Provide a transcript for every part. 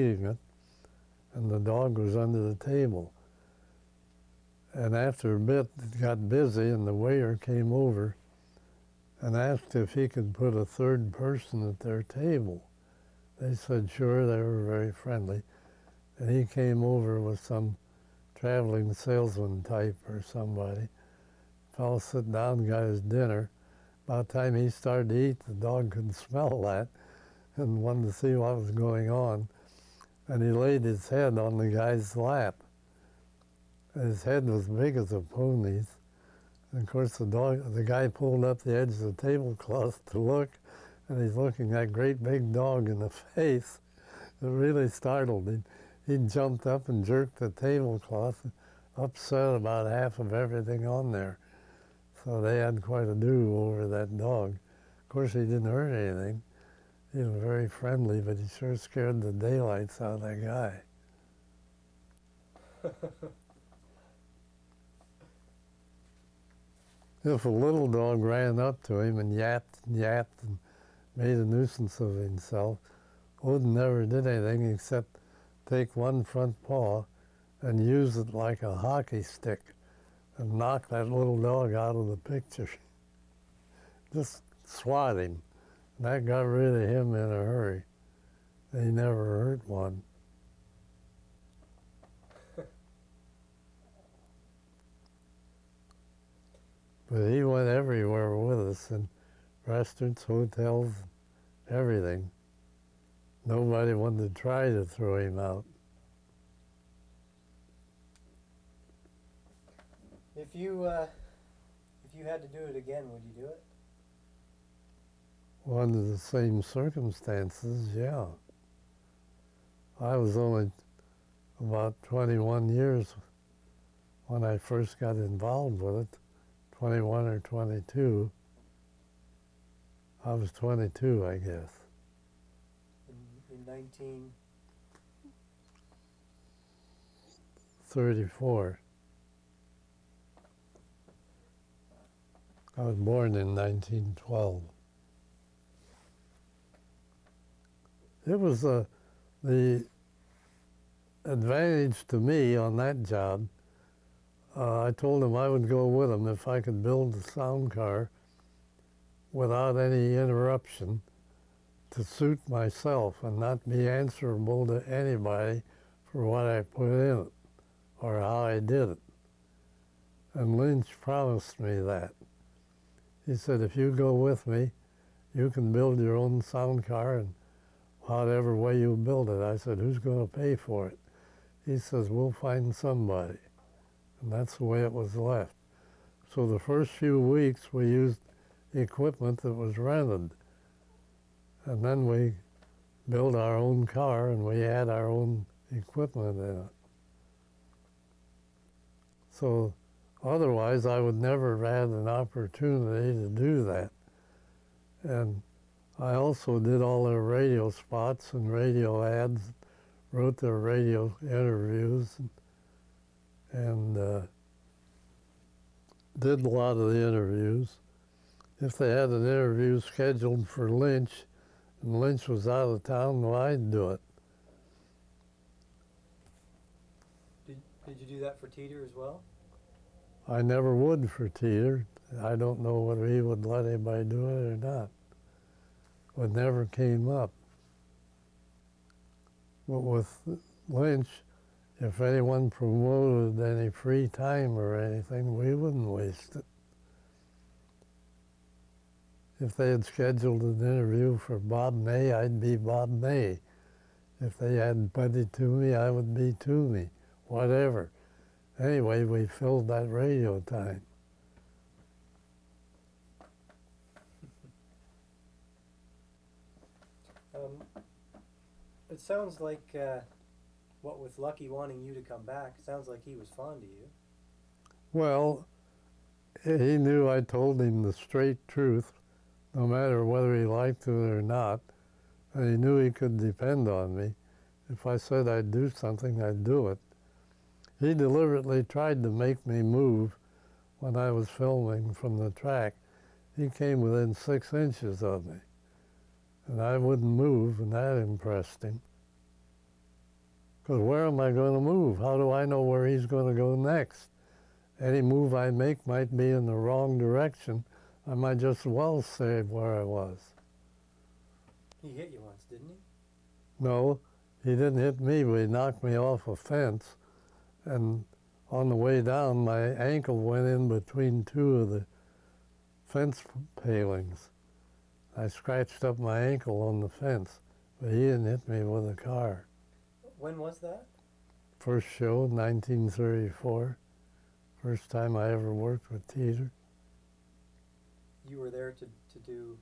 eating it, and the dog was under the table. And after a bit, it got busy, and the waiter came over and asked if he could put a third person at their table. They said sure, they were very friendly. And he came over with some traveling salesman type or somebody. Fellow sit down, got his dinner. By the time he started to eat, the dog could smell that and wanted to see what was going on. And he laid his head on the guy's lap. His head was big as a pony's. And of course the guy pulled up the edge of the tablecloth to look, and he's looking that great big dog in the face. It really startled him. He jumped up and jerked the tablecloth, upset about half of everything on there. So they had quite a do over that dog. Of course, he didn't hurt anything. He was very friendly, but he sure scared the daylights out of that guy. If a little dog ran up to him and yapped and made a nuisance of himself, Odin never did anything except take one front paw and use it like a hockey stick and knock that little dog out of the picture. Just swat him. And that got rid of him in a hurry. He never hurt one. But he went everywhere with us, in restaurants, hotels, everything. Nobody wanted to try to throw him out. If you had to do it again, would you do it? Well, under the same circumstances, yeah. I was only about 21 years when I first got involved with it, 21 or 22. I was 22, I guess. In 19... 34. I was born in 1912. It was the advantage to me on that job. I told him I would go with him if I could build a sound car without any interruption to suit myself and not be answerable to anybody for what I put in it or how I did it. And Lynch promised me that. He said, if you go with me, you can build your own sound car and whatever way you build it. I said, who's going to pay for it? He says, we'll find somebody. And that's the way it was left. So the first few weeks we used equipment that was rented. And then we built our own car and we had our own equipment in it. So otherwise I would never have had an opportunity to do that. And I also did all their radio spots and radio ads, wrote their radio interviews, and did a lot of the interviews. If they had an interview scheduled for Lynch, and Lynch was out of town, well, I'd do it. Did you do that for Teeter as well? I never would for Teeter. I don't know whether he would let anybody do it or not. It never came up. But with Lynch, if anyone promoted any free time or anything, we wouldn't waste it. If they had scheduled an interview for Bob May, I'd be Bob May. If they had Buddy Toomey, I would be Toomey, whatever. Anyway, we filled that radio time. It sounds like, what with Lucky wanting you to come back, it sounds like he was fond of you. Well, he knew I told him the straight truth, no matter whether he liked it or not, and he knew he could depend on me. If I said I'd do something, I'd do it. He deliberately tried to make me move when I was filming from the track. He came within 6 inches of me, and I wouldn't move, and that impressed him. Because where am I going to move? How do I know where he's going to go next? Any move I make might be in the wrong direction. I might just well stay where I was. He hit you once, didn't he? No, he didn't hit me, but he knocked me off a fence. And on the way down, my ankle went in between two of the fence palings. I scratched up my ankle on the fence, but he didn't hit me with a car. When was that? First show, 1934. First time I ever worked with Teeter. You were there to do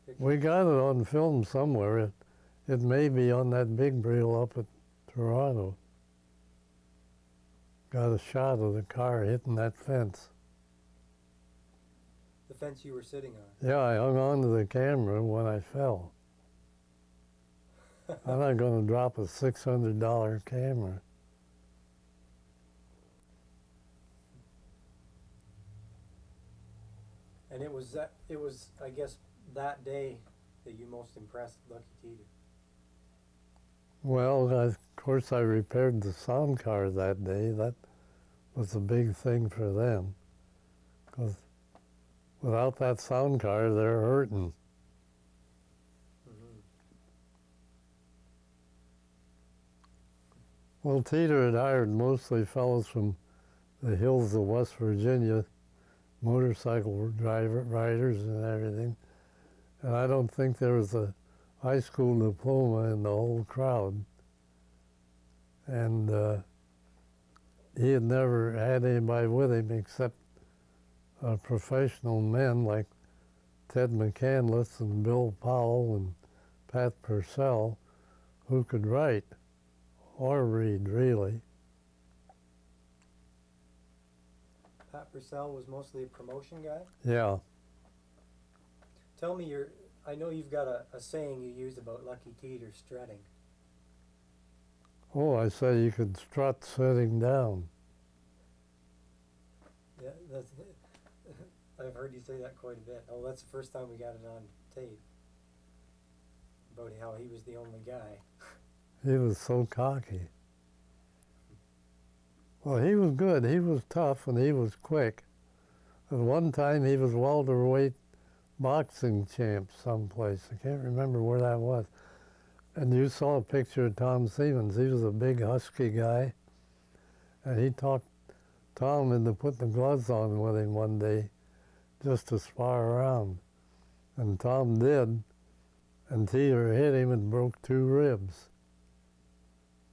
pictures? We got it on film somewhere. It may be on that big reel up at Toronto. Got a shot of the car hitting that fence. The fence you were sitting on? Yeah, I hung on to the camera when I fell. I'm not going to drop a $600 camera. And it was, I guess, that day that you most impressed Lucky Teeter. Well, of course, I repaired the sound car that day. That was a big thing for them. Because without that sound car, they're hurting. Mm-hmm. Well, Teeter had hired mostly fellows from the hills of West Virginia, motorcycle riders and everything. And I don't think there was a high school diploma in the whole crowd. And he had never had anybody with him except professional men like Ted McCandless and Bill Powell and Pat Purcell, who could write or read, really. Pat Purcell was mostly a promotion guy? Yeah. Tell me I know you've got a saying you use about Lucky Teeter strutting. Oh, I say you could strut sitting down. Yeah, I've heard you say that quite a bit. Oh, that's the first time we got it on tape. About how he was the only guy. He was so cocky. Well, he was good. He was tough and he was quick. At one time, he was welterweight boxing champ someplace. I can't remember where that was. And you saw a picture of Tom Siemens. He was a big, husky guy. And he talked Tom into putting the gloves on with him one day just to spar around. And Tom did. And Teeter hit him and broke 2 ribs.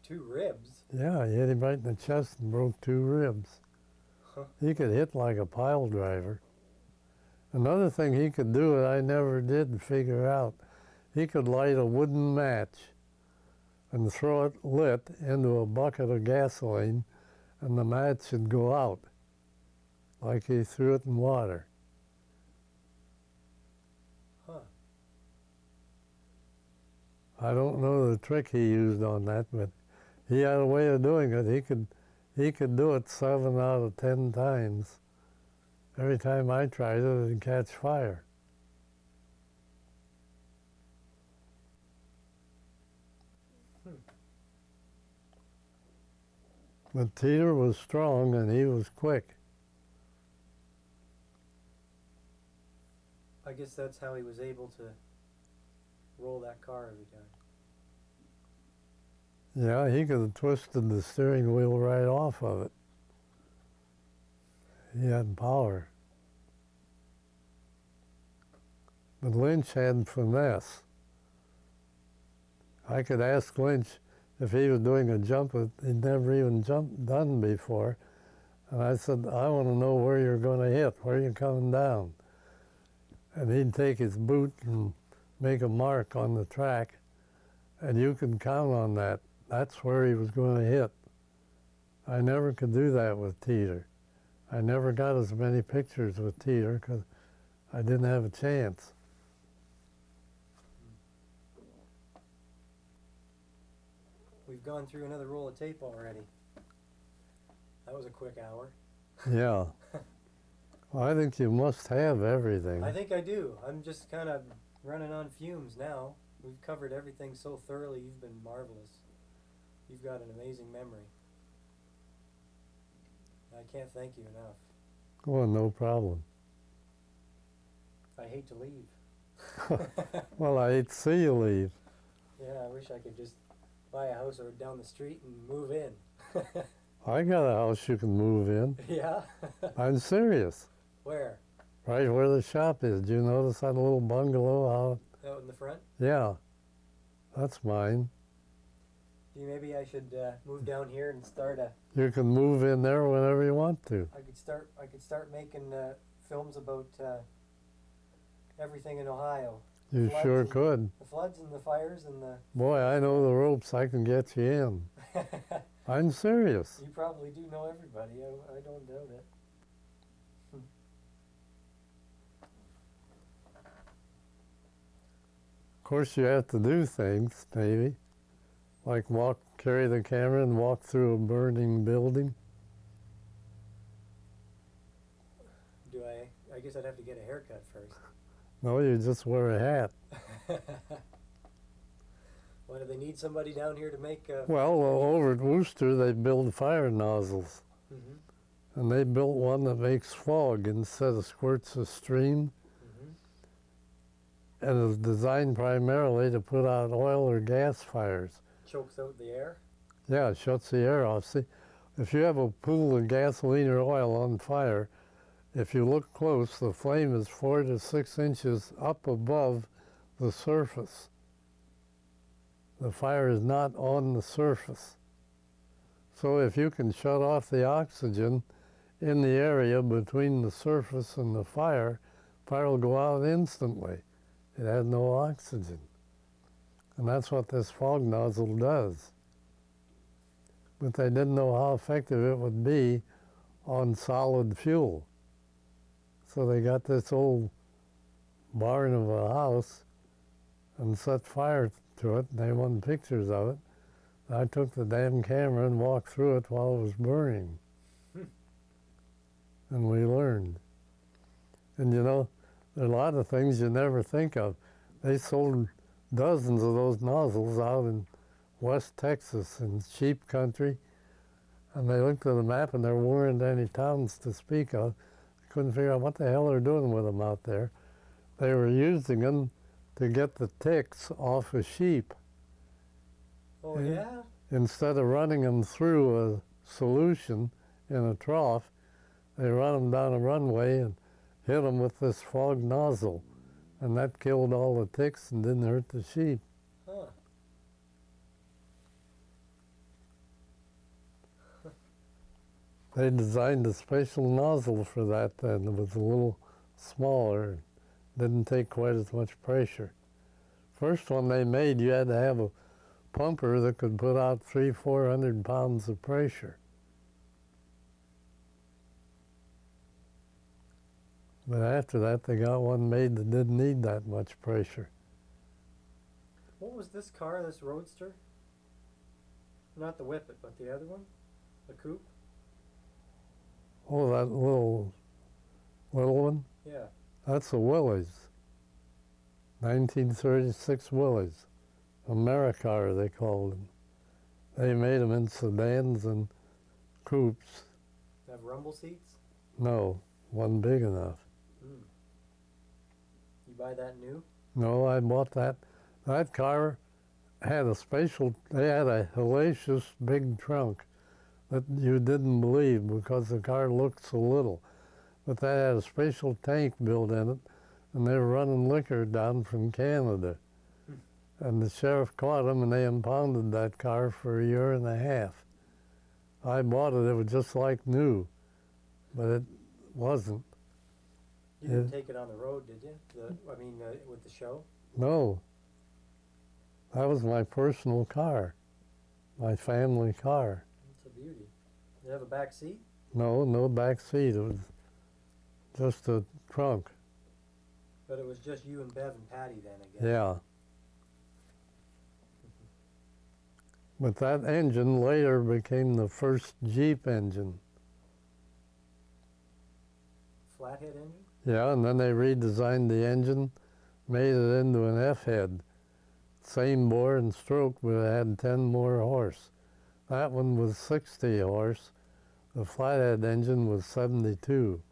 2 ribs? Yeah, he hit him right in the chest and broke 2 ribs. Huh. He could hit like a pile driver. Another thing he could do that I never did figure out, he could light a wooden match and throw it lit into a bucket of gasoline and the match would go out like he threw it in water. Huh. I don't know the trick he used on that, but he had a way of doing it. He could do it 7 out of 10 times. Every time I tried it, it'd catch fire. But Teeter was strong and he was quick. I guess that's how he was able to roll that car every time. Yeah, he could have twisted the steering wheel right off of it. He had power. But Lynch had finesse. I could ask Lynch if he was doing a jump that he'd never even done before. And I said, I want to know where you're going to hit, where you're coming down. And he'd take his boot and make a mark on the track, and you can count on that. That's where he was going to hit. I never could do that with Teeter. I never got as many pictures with Teeter because I didn't have a chance. We've gone through another roll of tape already. That was a quick hour. Yeah. Well, I think you must have everything. I think I do. I'm just kind of running on fumes now. We've covered everything so thoroughly. You've been marvelous. You've got an amazing memory. I can't thank you enough. Oh, no problem. I hate to leave. Well, I hate to see you leave. Yeah, I wish I could just buy a house or down the street and move in. I got a house you can move in. Yeah? I'm serious. Where? Right where the shop is. Do you notice that little bungalow out? Out in the front? Yeah, that's mine. Maybe I should move down here and start a. You can move in there whenever you want to. I could start making films about everything in Ohio. You Floods sure and- could. The floods and the fires and the. Boy, I know the ropes. I can get you in. I'm serious. You probably do know everybody. I don't doubt it. Of course, you have to do things, maybe, like carry the camera and walk through a burning building. Do I? I guess I'd have to get a haircut first. No, you just wear a hat. Why do they need somebody down here to make? Well, over at Worcester, they build fire nozzles. Mm-hmm. And they built one that makes fog instead of squirts of steam. Mm-hmm. And is designed primarily to put out oil or gas fires. Chokes out the air. Yeah, it shuts the air off. See, if you have a pool of gasoline or oil on fire, if you look close, the flame is 4 to 6 inches up above the surface. The fire is not on the surface. So if you can shut off the oxygen in the area between the surface and the fire will go out instantly. It has no oxygen. And that's what this fog nozzle does. But they didn't know how effective it would be on solid fuel. So they got this old barn of a house and set fire to it. They wanted pictures of it. I took the damn camera and walked through it while it was burning. And we learned. And you know, there are a lot of things you never think of. They sold dozens of those nozzles out in West Texas in sheep country. And they looked at the map and there weren't any towns to speak of. Couldn't figure out what the hell they're doing with them out there. They were using them to get the ticks off of sheep. Oh, yeah? Instead of running them through a solution in a trough, they run them down a runway and hit them with this fog nozzle. And that killed all the ticks and didn't hurt the sheep. Huh. They designed a special nozzle for that then. It was a little smaller, didn't take quite as much pressure. First one they made, you had to have a pumper that could put out 300-400 pounds of pressure. But after that, they got one made that didn't need that much pressure. What was this car, this Roadster? Not the Whippet, but the other one? The coupe? Oh, that little one? Yeah. That's a Willys. 1936 Willys. Americar, they called them. They made them in sedans and coupes. Have rumble seats? No, wasn't big enough. Hmm. You buy that new? No, I bought that. That car had they had a hellacious big trunk that you didn't believe because the car looked so little. But they had a special tank built in it, and they were running liquor down from Canada. And the sheriff caught them, and they impounded that car for 1.5 years. I bought it. It was just like new, but it wasn't. You didn't take it on the road, did you? With the show? No. That was my personal car, my family car. It's a beauty. Did it have a back seat? No back seat. It was just a trunk. But it was just you and Bev and Patty then, I guess. Yeah. But that engine later became the first Jeep engine. Flathead engine? Yeah, and then they redesigned the engine, made it into an F-head. Same bore and stroke, but it had 10 more horse. That one was 60 horse. The flathead engine was 72.